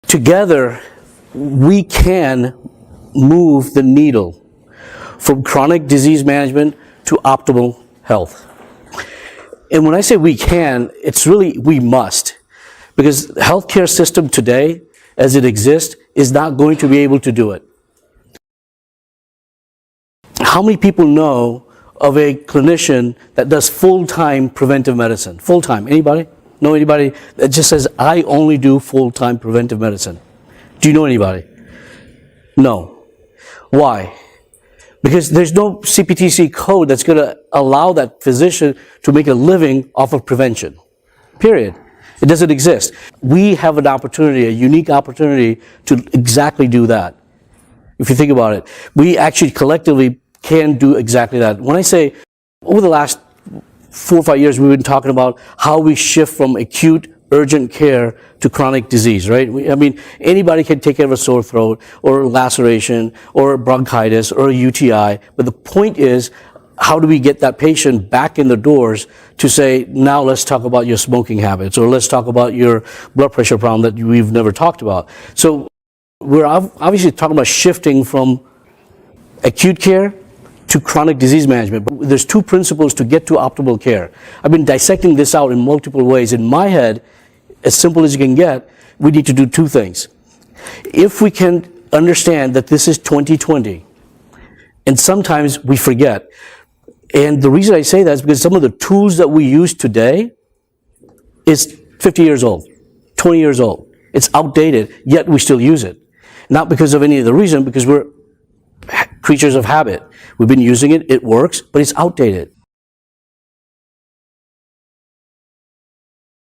Together, we can move the needle from chronic disease management to optimal health. And when I say we can, it's really we must. Because the healthcare system today, as it exists, is not going to be able to do it. How many people know of a clinician that does full-time preventive medicine? Full-time, anybody? Know anybody that just says, I only do full-time preventive medicine? Do you know anybody? No. Why? Because there's no CPTC code that's going to allow that physician to make a living off of prevention. Period. It doesn't exist. We have an opportunity, a unique opportunity to exactly do that. If you think about it, we actually collectively can do exactly that. When I say over the last 4 or 5 years, we've been talking about how we shift from acute urgent care to chronic disease, right? I mean, anybody can take care of a sore throat or a laceration or bronchitis or a UTI, but the point is, how do we get that patient back in the doors to say, now let's talk about your smoking habits, or let's talk about your blood pressure problem that we've never talked about. So we're obviously talking about shifting from acute care to chronic disease management. But there's two principles to get to optimal care. I've been dissecting this out in multiple ways. In my head, as simple as you can get, we need to do two things. If we can understand that this is 2020, and sometimes we forget, and the reason I say that is because some of the tools that we use today is 50 years old, 20 years old. It's outdated, yet we still use it. Not because of any other reason, because we're creatures of habit. We've been using it, it works, but it's outdated.